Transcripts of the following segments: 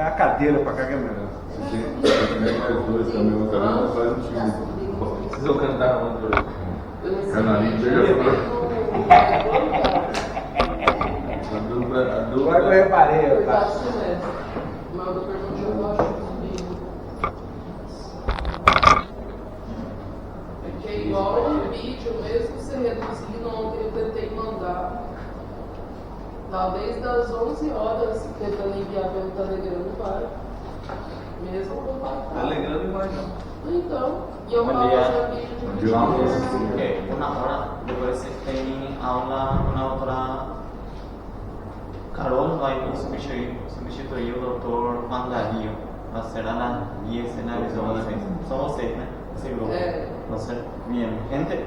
trocar a cadeira pra cá que é melhor. Se tiver mais dois também, eu também não faz um time. Precisam cantar onde? Canarinho Agora que eu reparei, Eu tá? acho mesmo. Mas eu perguntei, eu acho que é que é igual o vídeo, mesmo você reduzindo, ontem eu tentei mandar. Tá desde as 11 horas tentando enviar pelo Telegram no bar. Mesmo com o bar. Alegrando e mais não. Então, e eu falo já vídeo de Una hora, depois vocês têm aula com a doutora Carol, vai substituir o doutor Juan Darío. Vai ser a las 10 en Arizona. São vocês, né? Esse grupo. Você, bien. Gente,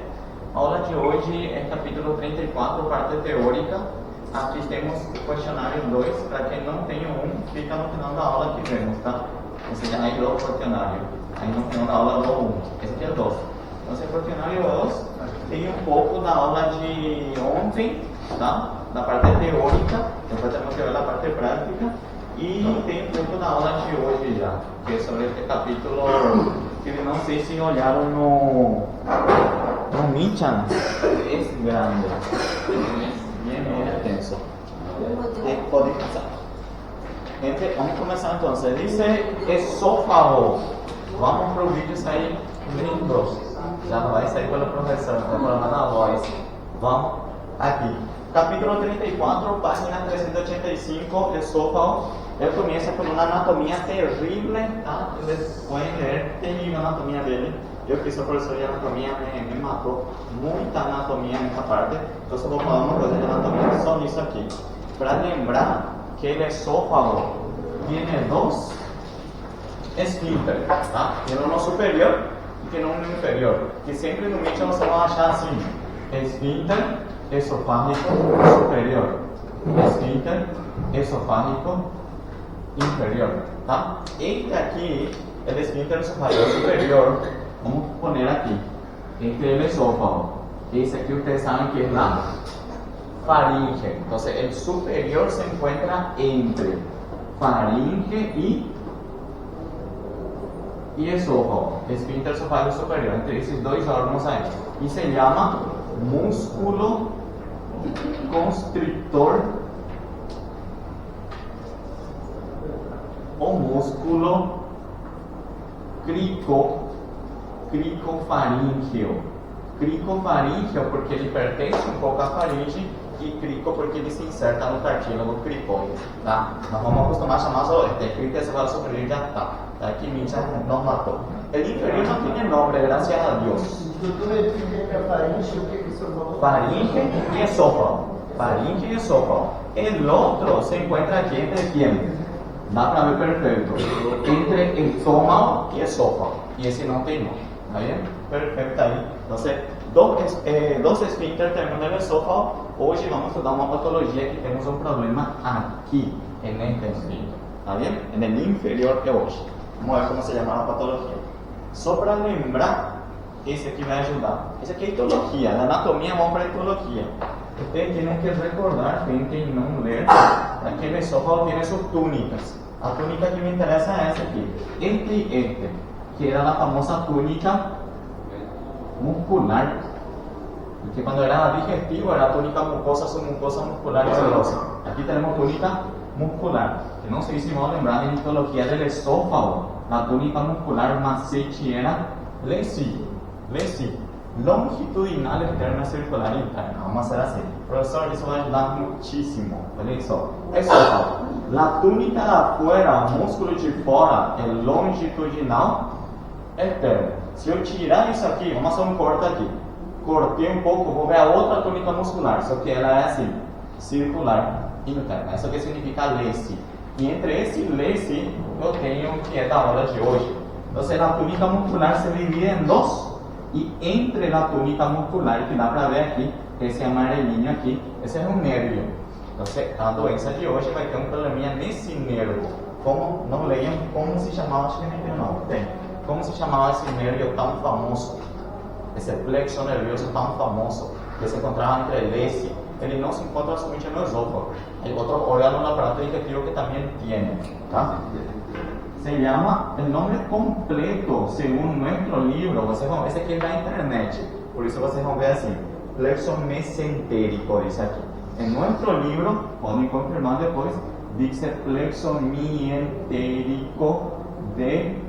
a aula de hoje é capítulo 34, parte teórica. Aqui temos o questionário 2. Para quem não tem um, fica no final da aula que vemos, tá? Ou seja, aí do questionário. Aí no final da aula do 1. Esse aqui é o 2. Então, o questionário 2 tem um pouco da aula de ontem, tá? Da parte teórica, depois temos que ver a parte prática. E tem um pouco da aula de hoje já, que é sobre este capítulo que não sei se olharam no Michan. É grande. Bien extenso. Podem passar. Gente, vamos começar então. Dice esófago. Vamos para o vídeo sair lindos. Já não vai sair pelo professor, está colocando a voz. Vamos aqui. Capítulo 34, página 385, esófago. Ele começa com uma anatomia terrível, tá? Vocês podem ler, tem a anatomia dele. Eu que sou professor de anatomia, me matou muita anatomia nessa parte. Então só vou falar uma coisa de anatomia só nisso aqui. Para lembrar que o esófago tem dois esfíncteres, tá? Tem um superior e tem um inferior. Que sempre no Mitchell você vai achar assim: esfíncter esofágico superior, esfíncter esofágico inferior, tá? Este aqui, o esfíncter esofágico superior, vamos poner aqui, entre o esófago. Esse aqui ustedes saben que es la faringe. Entonces, el superior se encuentra entre faringe y esófago, esfíncter esofágico superior, entre esses dois órgãos aí. E se llama músculo constrictor o músculo cricofaríngeo. Cricofaríngeo porque ele pertence um pouco à faringe e crico porque ele se inserta no cartílago cricoide, tá? Nós vamos acostumar a chamar só este, crico esofágico superior já tá. Aqui Mincha nos matou. El inferior no tiene nombre, gracias a Dios. Faringe y esófago. Faringe y esófago. El otro se encuentra aquí entre quién? Dá para ver perfeito. Entre estómago y esófago. Y ese no tem nombre. ¿Está bien? Perfecto aí. Então, dos esfíncteres terminam no esófago. Hoje vamos estudar uma patologia que temos um problema aqui, neste esfíncter. ¿Está bien? En el inferior de hoje. Vamos ver como se llama a patologia. Só para lembrar, esse aqui vai ajudar. Esse aqui é histologia, na anatomia vamos para a histologia. Ustedes tienen que recordar, tentem não ler, que o esófago tem suas túnicas. A túnica que me interessa é essa aqui. Este, que era a famosa túnica muscular. Porque quando era digestivo era túnica mucosa, submucosa, muscular y serosa. Aquí tenemos túnica muscular, que no sé si vamos a lembrar en histología del esófago. La túnica muscular macete era lesi, longitudinal externa circular interna. Vamos a hacer así. Profesor, eso va a ayudar muchísimo. Olha só. Esófago. La túnica de afuera, músculo de fora, é longitudinal externo. Se eu tirar isso aqui, vamos fazer um corte aqui. Cortei um pouco, vou ver a outra túnica muscular, só que ela é assim, circular interna. Isso aqui significa lesi. E entre esse lesi, eu tenho que é da aula de hoje. Então, a túnica muscular se divide em dois. E entre a túnica muscular, que dá para ver aqui, esse amarelinho aqui, esse é um nervo. Então, a doença de hoje vai ter um probleminha nesse nervo. Como, não leiam como se chamava, acho que nem tem nome, tem. Como se chamava esse nervo tão famoso, esse plexo nervioso tão famoso, que se encontrava entre el lesi ele no se encuentra solamente en el esófago. Hay otro órgano del aparato digestivo que también tiene. ¿Tá? Se llama el nombre completo, según nuestro libro. Vocês vão ver isso aqui na internet. Por isso vocês vão ver assim: plexo mesentérico, dice aqui. En nuestro libro, podem confirmar depois, dice plexo mientérico de...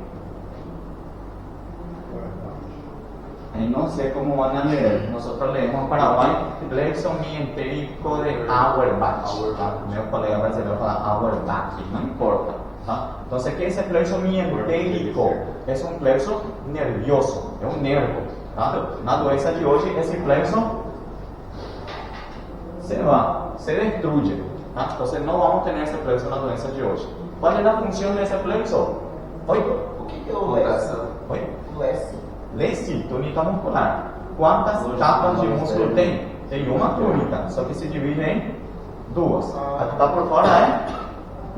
No sé cómo van a leer. Nosotros leemos en Paraguay plexo mientérico de Auerbach. Mi colega brasileño fala Auerbach, no importa. Entonces, ¿qué es el plexo mientérico? Es un plexo nervioso, es un nervo. Na doença de hoje, esse plexo se destruye. Entonces, no vamos a tener ese plexo na doença de hoje. ¿Cuál es la función de ese plexo? Oi? O que é o Lesse? Oi? Lesse. Lesse, túnica muscular. Quantas capas de músculo tem? Tem uma túnica, só que se divide em duas. A que está por fora é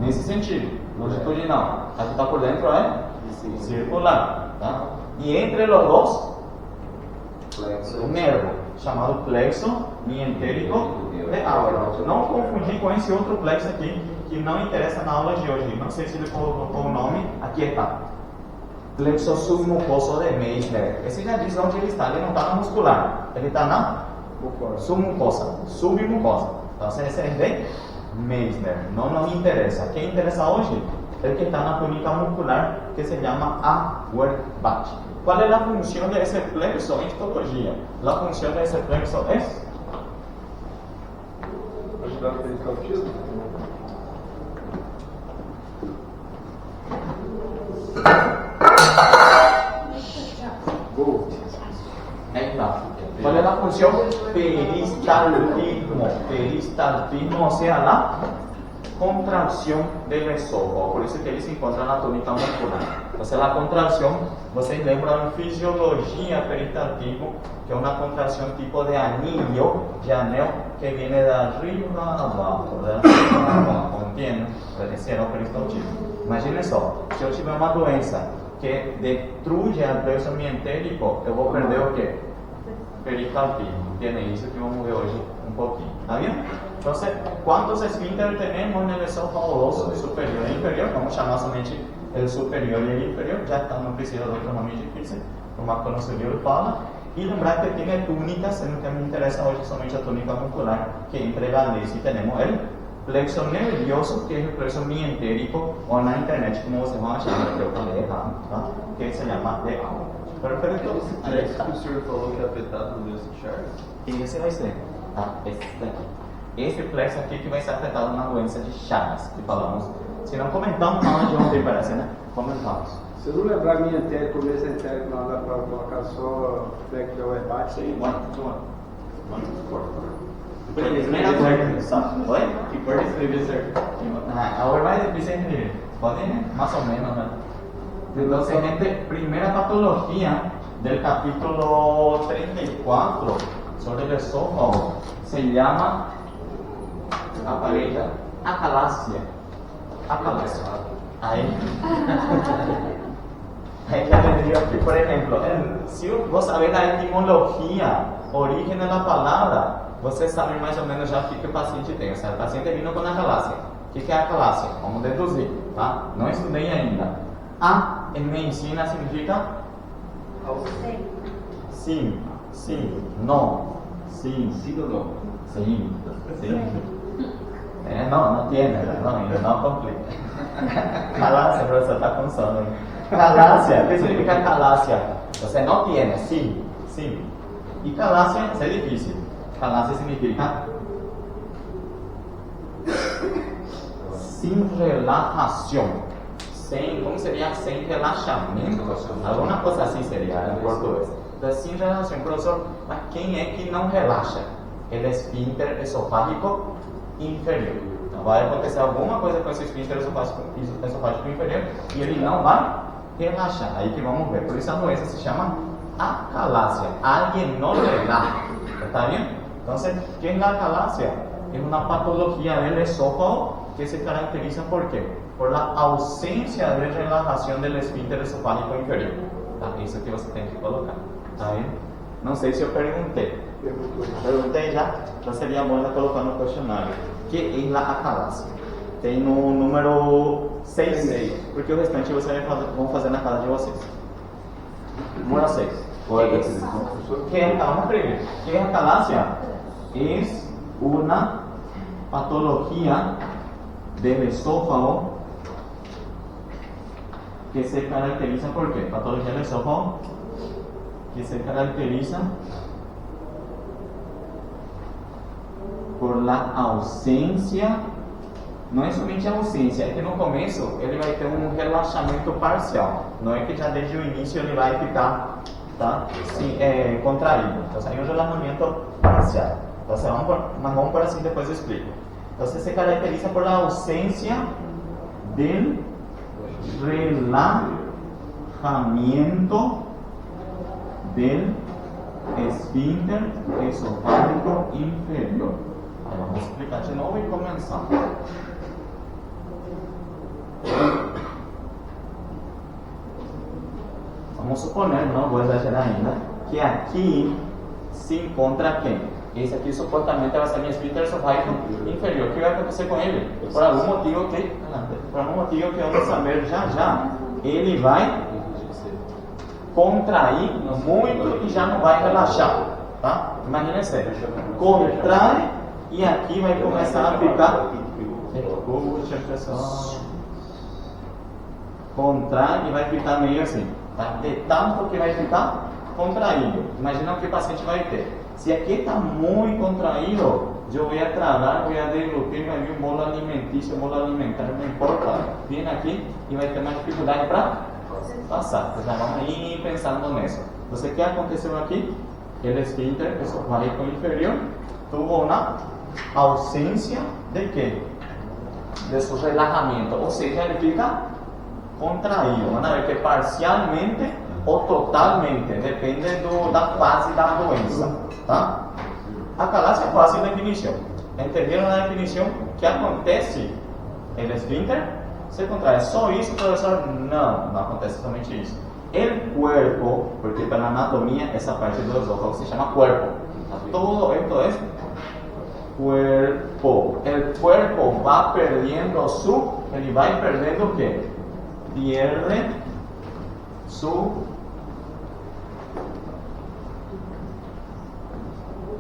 nesse sentido, longitudinal. A que está por dentro é circular. Tá? E entre os dois, um nervo chamado plexo mientérico de Auerbach. Não confundir com esse outro plexo aqui, que não interessa na aula de hoje. Não sei se ele colocou o nome. Aqui está. Plexo submucoso de Meissner. Esse já diz onde ele está. Ele não está na muscular. Ele está na submucosa. Submucosa. Então, esse é de Meissner. Não nos interessa. Quem interessa hoje é o que está na túnica muscular, que se chama Auerbach. Qual é a função desse plexo em histologia? A função desse plexo é Ajudar a verificar o título? Aí está. Qual é a função? Peristaltismo. Peristaltismo, ou seja, a contracción del esófago. Por eso que ele se encontra na túnica muscular. Então, a contracción, vocês lembram em fisiologia peristaltismo, que é uma contracción tipo de anillo, que viene de arriba a abajo, de arriba a abajo, ¿entienden? Esse era o peristaltismo. Imaginem só, se eu tiver uma doença que destrui o plexo mientérico, eu vou perder o quê? Peristaltismo. Tiene isso que vamos ver hoje um pouquinho. ¿Está bien? Entonces, ¿cuántos esfínteres tenemos en el esófago? Dos, superior e inferior. Vamos a llamar somente el superior y el inferior. Ya está, no precisa de otro nome difícil, como a conocedor fala. Y lembrar que tiene túnicas, sendo que me interesa hoje somente a túnica muscular, que entrega a si tenemos el plexo nervioso, que es el plexo mientérico, o na internet, como vocês vão achar, que eu falei errado, tá? Que se llama de Auerbach. Perfeito? Esse que o senhor falou que é afetado no Lewis Charles? E esse vai ser, tá? Esse daqui. Esse plexo aqui que vai ser afetado na doença de Chagas, que falamos. Se não comentamos na aula de ontem, parece, né? Comentamos. Se eu não lembrar mientérico, mesentérico, não dá para colocar só plexo de Auerbach. Primeira coisa, só. Oi? Que pode escrever certo. Auerbach é difícil de escrever. Pode, né? Mais ou menos, né? Então, gente, primeira patologia del capítulo 34 sobre el esófago se llama acalasia. Acalasia. Ahí que tendría aquí, por ejemplo, si vos sabés la etimología, origen de la palabra, você sabe mais ou menos já o que o paciente tem. O sea, o paciente vino com acalasia. O que é acalasia? Vamos deduzir, tá? Não estudei ainda. A em medicina significa sim, sim, não, sim, Sim ou não? sim, sim. Não tiene, não complica. Calasia, professor, está com sono. Calasia, o que significa calasia? Você não tiene, sim, sim. E calasia é difícil. Calasia significa sin relajación. Sem, como seria sem relaxamento? Alguma coisa assim seria em português. Então, sem relaxamento, professor, mas quem é que não relaxa? El esfíncter esofágico inferior. Então, vai acontecer alguma coisa com esse esfíncter esofágico inferior e ele não vai relaxar. Aí que vamos ver. Por isso a doença se chama acalasia. Alguém não relaxa. ¿Está bien? Entonces, ¿qué es la acalasia? Es una patología del esófago que se caracteriza por qué? Por la ausencia de relajación del esfíncter esofágico inferior. Tá? Isso que você tem que colocar. Tá vendo? Não sei se eu perguntei. Perguntei já? Então seria bom já colocar no questionário. Que é a acalasia? Tem no número 6, porque o restante vocês vão fazer na casa de vocês. Número 6. Vamos primeiro. Que a acalasia es una patología del esófago que se caracteriza por qué? Patología del esófago que se caracteriza por la ausência, não é somente a ausência, é que no começo ele vai ter um relaxamento parcial, não é que já desde o início ele vai ficar contraído, então hay um relaxamento parcial. Então, vamos por assim, depois eu explico. Então, se caracteriza por la ausência del relajamiento del esfínter esofágico inferior. Aí vamos explicar de novo e começar. Vamos suponer, não vou exagerar ainda, que aqui se encontra quem? Esse aqui supostamente vai ser meu esfínter esofágico inferior. O que vai acontecer com ele? Por algum motivo que vamos saber já, ele vai contrair muito e já não vai relaxar, tá? Imagina isso aí. Contrai e aqui vai começar a ficar. Puxa, pessoal. Contrai e vai ficar meio assim, tá? De tanto que vai ficar contraído. Imagina o que o paciente vai ter. Se aqui está muito contraído, eu vou tragar, vou deglutir, vai vir um bolo alimentício, bolo alimentar, não importa. Vem aqui e vai ter mais dificuldade para passar. Então já vamos ir pensando nisso. Você, o que aconteceu aqui? O esfínter esofágico inferior tuvo uma ausência de quê? De seu relaxamento, ou seja, ele fica contraído. Vamos ver que parcialmente ou totalmente, depende da fase da doença, tá? A acalasia é fácil de definição. Entenderam a definição? Que acontece? O esfínter se contrai. Só isso, professor? Não acontece somente isso. O cuerpo, porque pela anatomia, essa parte do esófago se chama cuerpo. Todo esto es cuerpo. El cuerpo va perdiendo ele vai perdendo o quê? Pierde su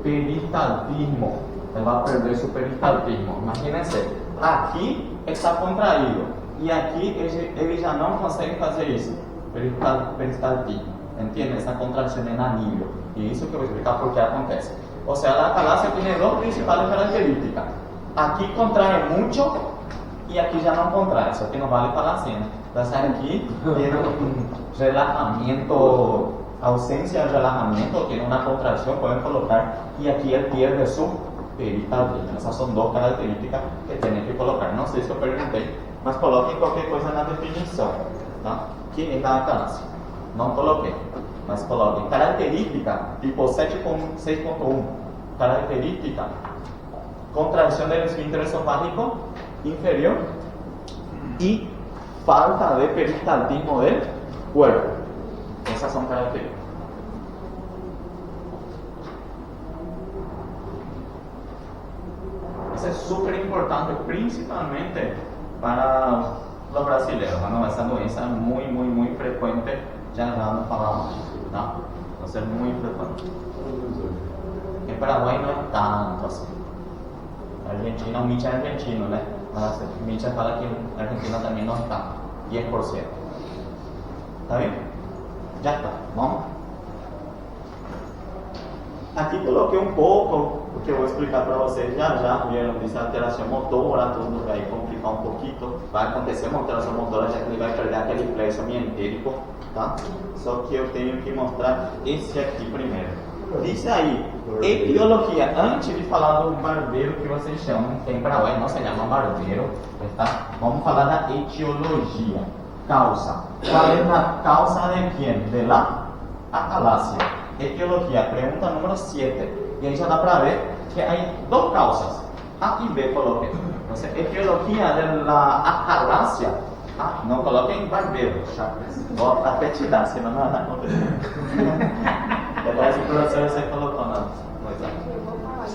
peristaltismo. Ele vai perder su peristaltismo. Imagínense, aqui está contraído e aqui ele já não consegue fazer isso. Peristaltismo. Entende? Essa contração é a nível. E isso que eu vou explicar por que acontece. O sea, la acalasia tiene dos principales características. Aquí contrae mucho y aquí ya no contrae, eso que no vale para la cena. Entonces aquí tiene un relajamiento, ausencia de relajamiento, tiene una contracción, pueden colocar, y aquí él pierde su peristaltismo. Esas son dos características que tienen que colocar. No sé si lo pregunté, mas coloquen cualquier cosa en la definición. ¿Tá? Que es la acalasia. No coloquei, mas coloquem característica tipo 6.1. Característica: contracción del esfínter esofágico inferior y falta de peristaltismo del cuerpo. Esas son características. Isso é super importante, principalmente para los brasileños, ¿no? Esa doença é muy frecuente, ya no falamos, ¿no? Entonces es muy frecuente. En Paraguay no es tanto así. Argentina, o Micha é argentino, né? Mas Micha fala que a Argentina também não está, 10%. Tá bem? Já está, vamos? Aqui coloquei um pouco, porque eu vou explicar para vocês já vieram disse alteração motora, tudo vai complicar um pouquinho, vai acontecer uma alteração motora, já que ele vai perder aquele flexo mientérico, tá? Só que eu tenho que mostrar esse aqui primeiro. Diz aí, etiologia, antes de falar do barbeiro que vocês chamam, em Paraguai não se chama barbeiro, tá? Vamos falar da etiologia, causa. Qual é a causa de quem? De la acalasia. Etiología, pregunta número 7. Y ahí ya da para ver que hay dos causas, A y B coloqué. Entonces, etiología de la acalasia. No coloquen barbero, ya. Até te dá, senão não vai acontecer. Parece que o professor você colocou, não.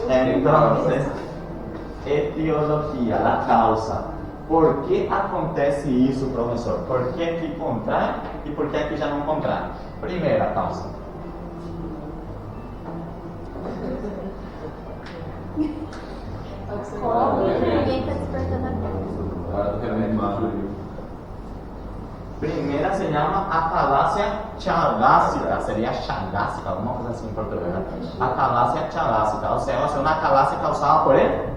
Entonces, etiología, la causa. ¿Por qué acontece isso, professor? Por que aqui contrai e por que aqui já não contrai? Primeira causa. Ninguém está despertando agora. Primeira se llama acalasia chalásica, sería chalásica, alguma coisa assim em português. Acalasia chalásica, ou seja, é uma acalasia causada por ele?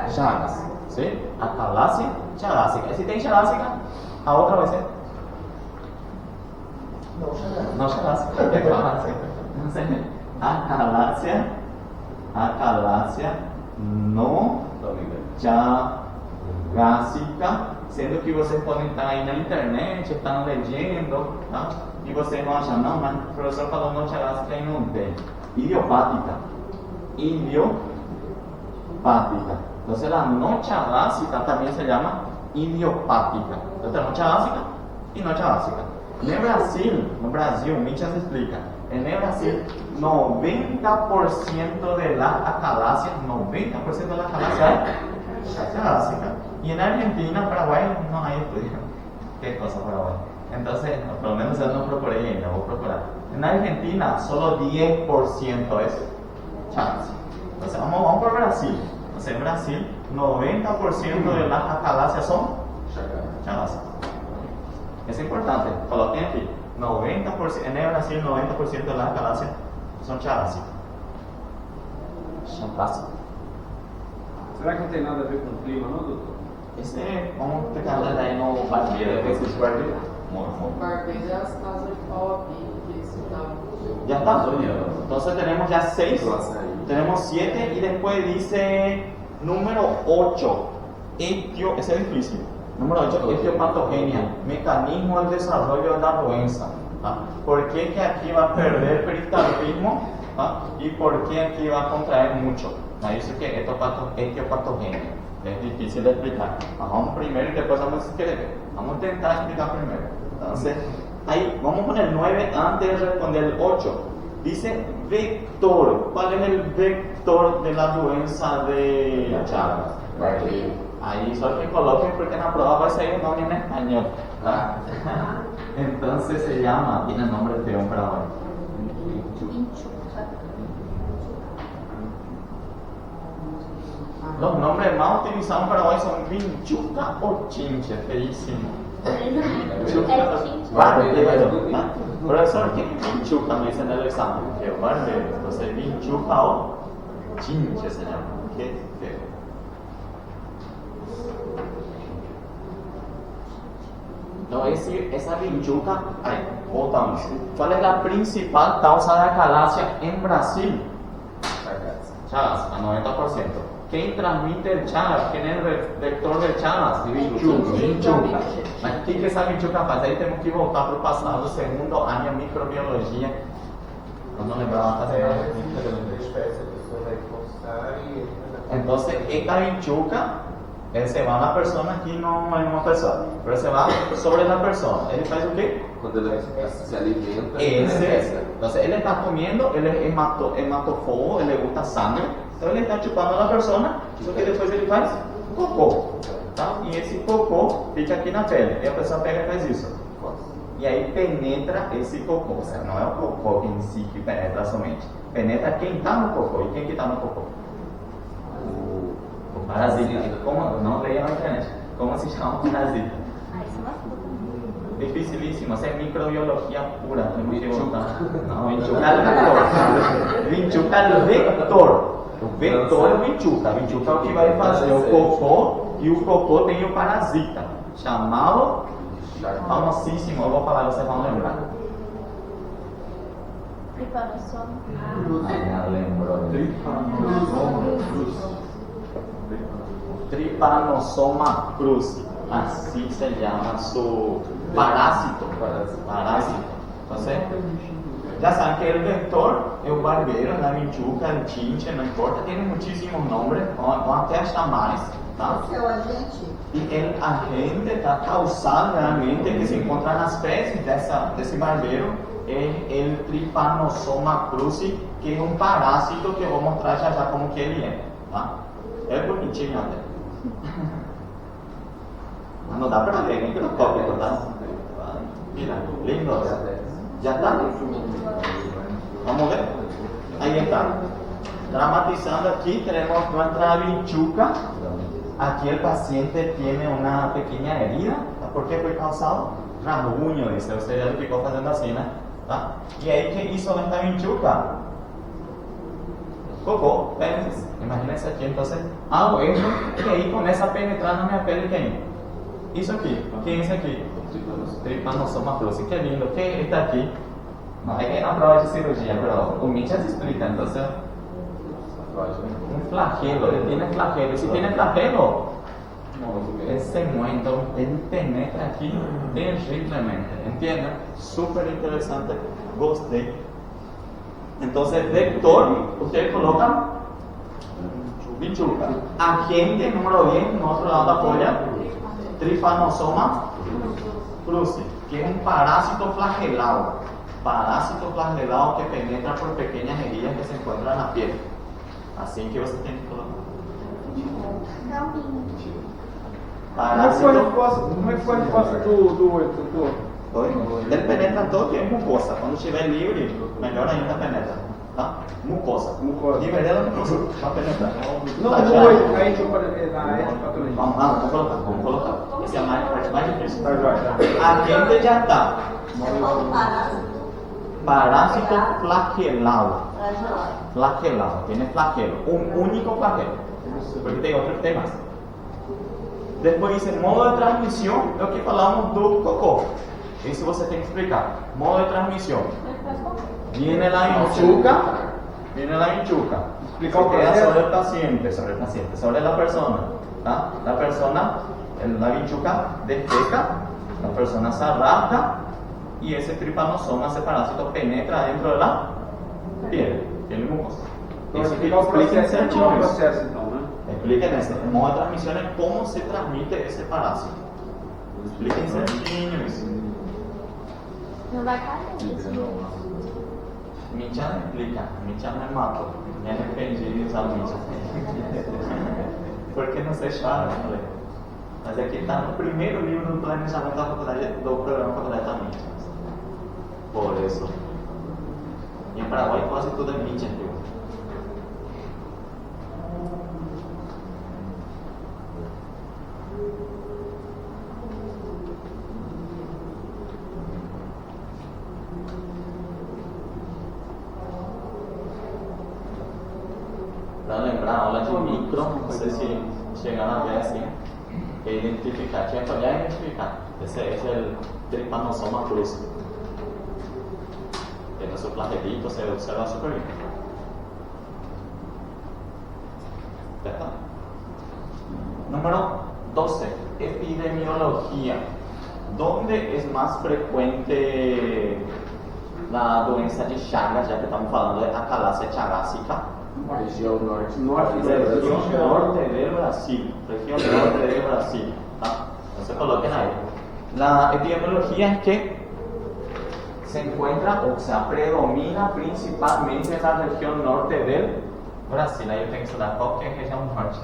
Chagas. ¿Sí? Acalasia chalásica. Si tem chalásica, a outra vai ser? No chalásica. Acalasia no chalásica, sendo que vocês podem estar aí na internet, estão lendo, tá? E vocês vão achar, não, mas o professor falou no chalásica e não tem. Idiopática. Entonces la nocha básica también se llama idiopática. Entonces la nocha básica y nocha básica. No Brasil, Mitchell se explica. En el Brasil, 90% de la acalasia, 90% de la acalasia es básica. Y en Argentina, Paraguay, no hay estudio. ¿Qué cosa Paraguay? Entonces, por lo menos yo no procuré y no voy a procurar. En Argentina, solo 10% es chance. Entonces, vamos por Brasil. En Brasil, 90% de las acalacias son chagas. Es importante, coloquen aquí. 90%, en el Brasil, 90% de las acalacias son chagas. Será que não tem nada a ver com o clima, não, doutor? Esse, vamos pegar aí no barbeiro. Esse barbeiro. Barbeiro é as casas de pau aqui, que se dá. Ya está. Entonces tenemos ya 6, tenemos 7 y después dice número 8, ese es difícil. Número 8, etiopatogenia, mecanismo del desarrollo de la doença. ¿Por qué que aquí va a perder peristaltismo? ¿Y por qué aquí va a contraer mucho? Dice que etiopatogenia. Es difícil de explicar. Vamos primero y después vamos a escrever. Vamos a intentar explicar primero. Entonces, ahí vamos a poner 9 antes de responder el 8. Dice vector. ¿Cuál es el vector de la doença de Chagas? Ahí solo que coloquen porque en la prueba va a salir un nombre en español. Entonces se llama, tiene nombre de un paraguayo. Los nombres más utilizados en Paraguay son vinchuca o chinche, feísimo. Profesor, ¿qué es vinchuca? Me dicen en el examen. Que barbe, entonces vinchuca o chinche se llama. Qué feo. No, es decir, esa vinchuca, ahí, voltamos. ¿Cuál es la principal causa de acalasia en Brasil? Chagas, a 90%. ¿Quién transmite el Chagas? ¿Quién es el vector del Chagas? Vinchuca. Mas o que essa vinchuca faz? Aí temos que voltar para o passado, segundo año microbiologia. Eu não lembrava fazer nada. Entonces, esta vinchuca se va a la persona, aquí no hay una persona, pero se va sobre la persona. ¿Él faz o qué? Quando ele se alimenta. Entonces, él está comiendo, él es hematofobo, él le gusta sangre. Então ele está chupando a persona, só que depois ele faz cocô, tá? E esse cocô fica aqui na pele, e a pessoa pega e faz isso. E aí penetra esse cocô, ou seja, não é o cocô em si que penetra somente, penetra quem está no cocô. E quem que está no cocô? O parasita. Como? Não leia na internet. Como se chama o parasita? Dificilíssimo, essa é microbiologia pura, temos que voltar. Não, vinchuca é o vector. Vinchuca é o vector. O vector é o vinchuca. O vinchuca é o que vai fazer o cocô, e o cocô tem o parasita, chamado, famosíssimo, eu vou falar, vocês vão lembrar. Trypanosoma cruzi, así se llama su parásito. Entonces, ya saben que el vector, el barbero, la vinchuca, el chinche, no importa, tiene muchísimos nombres, vamos até achar mais, tá? Y el agente causal realmente que se encuentra en las peces desse barbero es el Trypanosoma cruzi que é um parásito que eu vou mostrar já já como que ele é, tá? É bonitinho até. Não dá para ver, nem microscópico, tá? Mira, lindo. Já está? Vamos ver? Ahí está. Dramatizando aquí tenemos nuestra vinchuca. Aquí el paciente tiene una pequeña herida. ¿Por qué fue causado? Rasguño, dice. Usted ya lo explicó haciendo así, ¿no? ¿Ah? ¿Y ahí qué hizo esta vinchuca? Cocó, penes. Imagínense aquí entonces. Hago esto y ahí comienza a penetrar en mi pele. ¿Quién? Hizo aquí. ¿Quién es aquí? Trypanosoma flussi. Qué lindo. ¿Qué está aquí? No, hay que aprobar de cirugía, pero o Micha se explica, entonces. Un flagelo, él tiene flagelo. Y si tiene flagelo, ese momento, él penetra aquí terriblemente. ¿Entienden? Súper interesante. Gostei. Entonces, vector, ustedes colocan bichuca. Agente número 10, no otro lado de la polla, Trypanosoma flussi, que es un parásito flagelado. Parásito flagelado que penetra por pequeñas heridas que se encuentran en la piel. Así que você tem que colocar. Parásito. Como é que foi a resposta do doutor? Ele penetra todo que é mucosa. Quando estiver livre, melhor ainda penetra. Tá? Mucosa. Livre dela, mucosa. Vai penetrar. Não, a gente patologia. Vamos colocar. Esse é a parte mais difícil. Tá jóia. Agente já está. Parásito flagelado. Flagelado, tiene flagelo, un único flagelo, porque tem outro que tem mais. Depois dice modo de transmissão, é o que falamos do cocô. Isso você tem que explicar. Modo de transmissão. Viene la vinchuca. Explica Se o queda processo. sobre el paciente, sobre la persona. ¿Tá? La persona, la vinchuca defeca, la persona se arrastra y ese trypanosoma, ese parásito penetra dentro de la piel mucosa. Então, Isso que explicar o expliquem processo, certinho o isso. processo então, né? Expliquem esse modo de transmissão é como se transmite esse parásito. Expliquem certinho isso. Não vai cair isso. Micha não explica, Micha me matou. Me arrependi de usar Micha. Porque não sei chora, eu falei. Mas aqui está no primeiro livro do planejamento da faculdade, do programa Faculdade da Micha. Por isso. Em Paraguai quase tudo é Micha, viu? Para lembrar a aula de micro, não sei se chegaram a ver assim, que é identificar, tinha que olhar e identificar. Esse é o Trypanosoma flussi. Tiene su flagelito, se observa súper bien. Ya está. Número 12. Epidemiología. ¿Dónde es más frecuente la doença de Chagas, ya que estamos falando de acalasia chagásica? Região norte. Região norte del Brasil. Região norte del Brasil. ¿Tá? Entonces coloquen ahí. La epidemiología es que se encuentra o sea predomina principalmente en la región norte del Brasil. Aí eu tenho que estudar qual que é a região norte.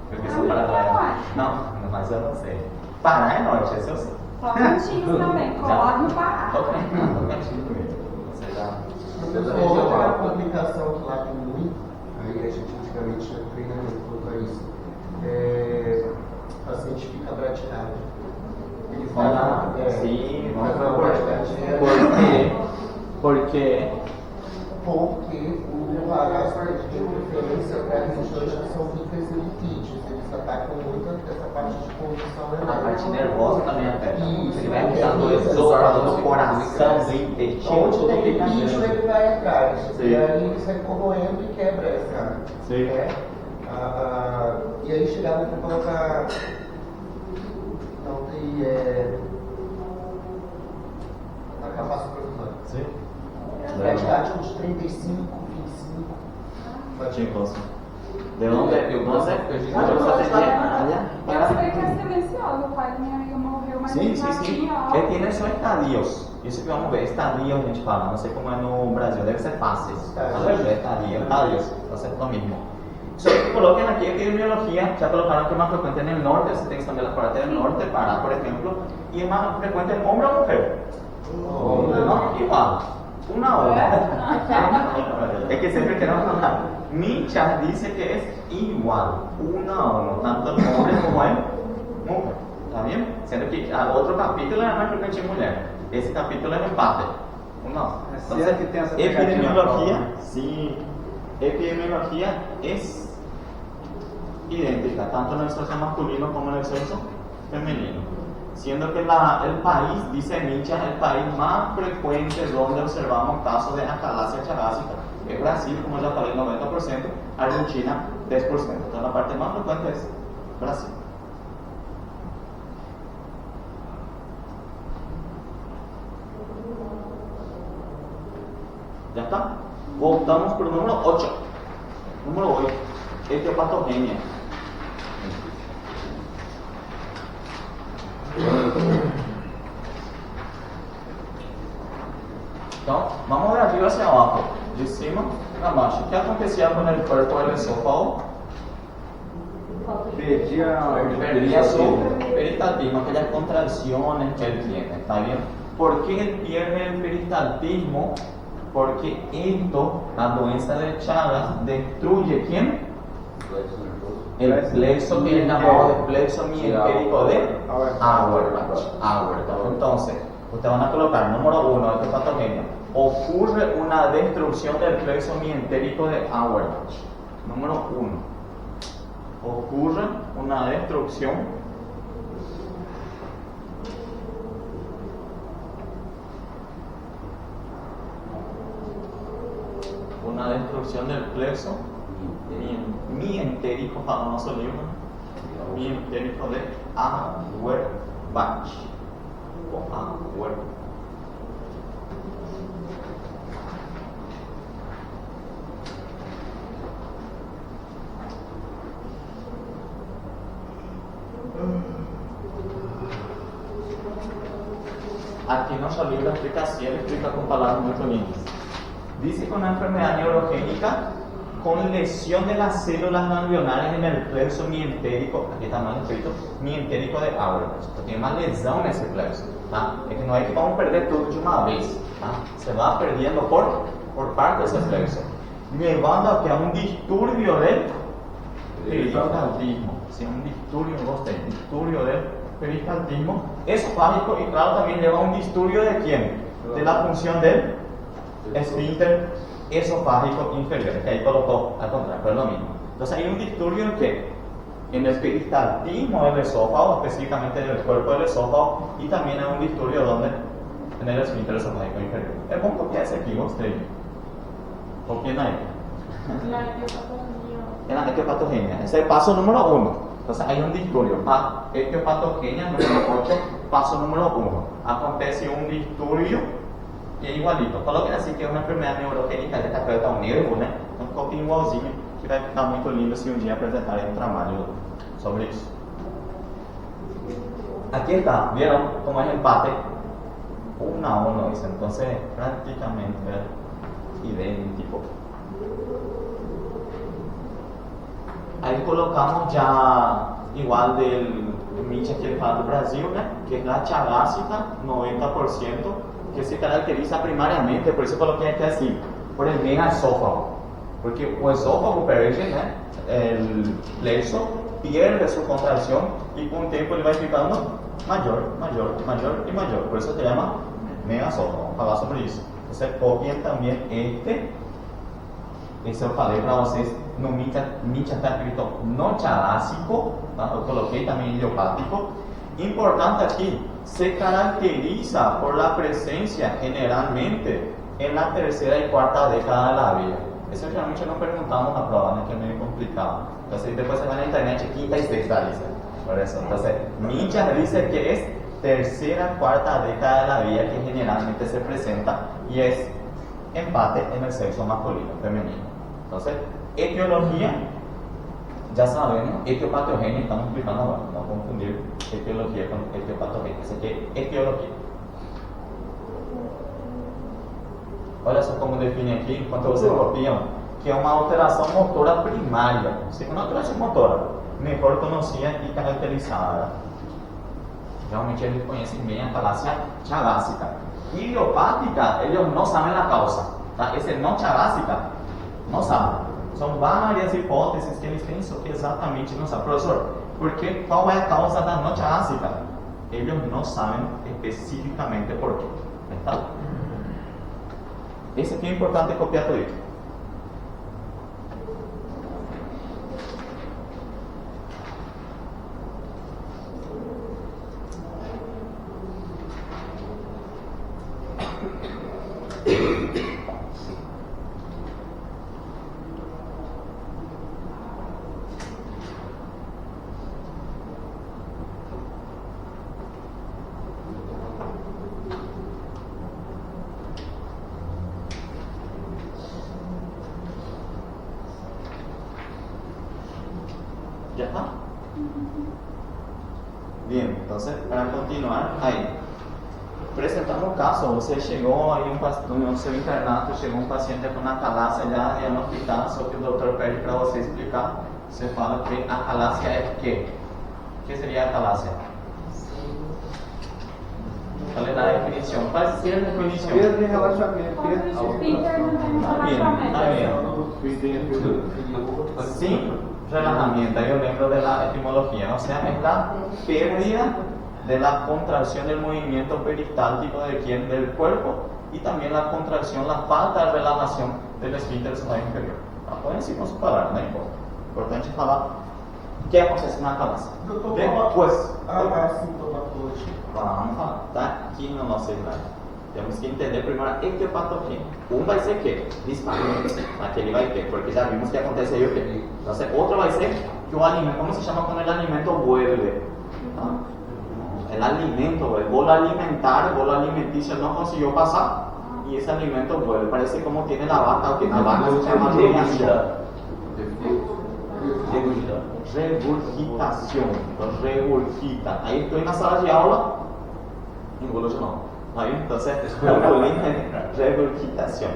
Porque sou Pará. Não, mas eu não sei. Pará é norte, esse eu sei. Tocantins também, coloque no Pará. Tocantins mesmo. Você já. Outra complicação que lá tem muito, aí a gente antigamente tinha treinamento quanto a isso. O paciente fica bradicardia. Eles Sim, por quê? Porque o parásito de preferência para regiões que são ricas em lipídios. Eles atacam muito essa parte de condução nervosa. A parte nervosa também afeta. Isso, Ele vai mudar dois órgãos do coração, do intestino, onde tudo tem fica lipídio, grande. ele vai atrás. Sim. E aí ele sai corroendo e quebra essa. Sim. Né? E aí chegavam para colocar. Então tem. A capacidade provisória. Sim. Praticamente de 35, 25. Chicos, ¿de dónde? No sé. Eu sei que é silenciosa, o pai da minha amiga morreu, mas Sí, sí, sí. Que tiene sus estadios. Isso que vamos ver, estadio a gente fala, não sei como é no Brasil, deve ser fases. Estadio, estadios, va a ser lo mismo. So, coloquen aquí epidemiología, ya colocaron que es más frecuente en el norte, se tiene que cambiar la parte del norte, Pará, por ejemplo, y es más frecuente en hombre o mujer. No, igual, una hora. Es que siempre queremos hablar. Micha dice que es igual, 1 a 1, tanto el hombre como el mujer. ¿Está bien? Siendo que otro capítulo es más frecuente en mujer. Esse capítulo é um empate. Não. Então, epidemiologia, sim. Epidemiologia é idêntica, tanto no sexo masculino como no sexo femenino. Siendo que el país, dice Micha, el país más frecuente donde observamos casos de acalasia chagásica es Brasil, como ya falei, 90%, Argentina, 10%. Entonces, la parte más frecuente es Brasil. ¿Ya está? Voltamos para el número 8. Número 8. Etiopatogenia. Então, vamos ver arriba hacia abajo. De cima a baixo. O que acontecia com o cuerpo del esófago? Perdía su peristaltismo, aquellas contracciones que él tiene. ¿Está bien? ¿Por qué él pierde el peristaltismo? Porque esto, la doença de Chagas, destruye ¿quién? El plexo que es llamado de plexo mientérico de Auerbach. Entonces, ustedes van a colocar número 1 de esta patogenia. Ocurre una destrucción del plexo mientérico de Auerbach. Número 1. Ocurre una destrucción del plexo mientérico, famoso libro, mientérico de Auerbach. Aquí nuestro libro explica así, él explica con palabras muy bonitas. Dice que una enfermedad neurogénica con lesión de las células ganglionares en el plexo mientérico, aquí está mal escrito, mientérico de Auerbach. Tiene más lesión en ese plexo. ¿Tá? Es que no es que vamos a perder todo de una vez. ¿Tá? Se va perdiendo por parte de ese plexo, llevando a que a un disturbio del peristaltismo. Sí, un disturbio del peristaltismo esofágico, y claro, también lleva a un disturbio de quién? De la función del esfínter esofágico inferior, que ahí colocó al contrario, pero es lo mismo. Entonces hay un disturbio en que en el peristaltismo del esófago, específicamente en el cuerpo del esófago, y también hay un disturbio donde en el esfínter esofágico inferior. El punto que es aquí, ustedes. ¿O quién hay? La etiopatogenia. En la etiopatogenia. Ese es el paso número 1. Entonces hay un disturbio. Etiopatogenia número 8, paso número 1. Acontece un disturbio que é igualito. Coloquem assim que é uma enfermidade neurogênica que afeta o nervo, né? Então ficou bem igualzinho, que vai ficar muito lindo se um dia apresentarem um trabalho sobre isso. Aqui está, vieram como é empate 1 a 1, isso. Então prácticamente é idêntico. Aí colocamos já igual del Micha que ele fala do Brasil, né? Que é a chagásica, 90%. Que se caracteriza primariamente, por eso coloqué aquí así, por el megaesófago, porque el esófago perde, ¿no? El plexo pierde su contracción y con el tiempo le va ficando mayor, por eso se llama megaesófago. Vamos a hablar sobre eso. Entonces copien también eso eu falei para vocês, no Micha está escrito no chagásico, ¿no? Yo coloqué también idiopático. Importante aquí, se caracteriza por la presencia generalmente en la tercera y cuarta década de la vida. Eso realmente nos preguntamos en la prueba, que es medio complicado. Entonces después se va en internet, quinta y sexta dice. Por eso, entonces, Micha dice que es tercera, cuarta década de la vida que generalmente se presenta y es empate en el sexo masculino, femenino. Entonces, etiología, Ya saben, ¿no? Etiopatogenia, estamos explicando ahora, no confundir etiología con etiopatogenia. Así que etiología. Olha só como define aqui, enquanto vocês copiam, que é uma alteração motora primária. Uma alteração motora, melhor conhecida e caracterizada. Realmente eles conhecem bem a falácia chalásica. Idiopática, eles não sabem a causa. Tá? Esse não chalásica, não sabem. São várias hipóteses que eles têm, só que exatamente não sabem. Professor, porque qual é a causa da não chalásica? Eles não sabem especificamente por quê. Tá? Esse aqui é importante copiar tudo isso. ¿Ya está? Bien, entonces para continuar, ahí. Presentando o caso, você chegou aí no seu internato, chegou um paciente com acalásia já no hospital, só que o doutor pede para você explicar. Você fala que a acalásia é o quê? O que seria a acalásia? Falei na definição. Faz ser a definição. Perda de relaxamento. Sim, relajamiento. Eu lembro da etimologia. O sea, es la pérdida de la contracción del movimiento peristáltico del cuerpo y también la contracción, la falta de relajación del esfínter solar inferior. Pueden decir con su palabra, no importa. Importante falar o que acontece na cabeça. Depois, a sintomatologia. vamos falar, tá aqui no nosso slide. Temos que entender primeiro a etiopatogenia. Vai ser o quê? Disparo. Aquele vai ter, porque já vimos que acontece aí o quê? Então, outro vai ser que o alimento, como se chama quando o alimento vuelve? El alimento, el bolo alimenticio no consiguió pasar y ese alimento vuelve. Parece como tiene la vaca, que la vaca se llama regurgitación. Regurgita. Ahí estoy en la sala de aula, engolo de novo. Ahí entonces, regurgitación.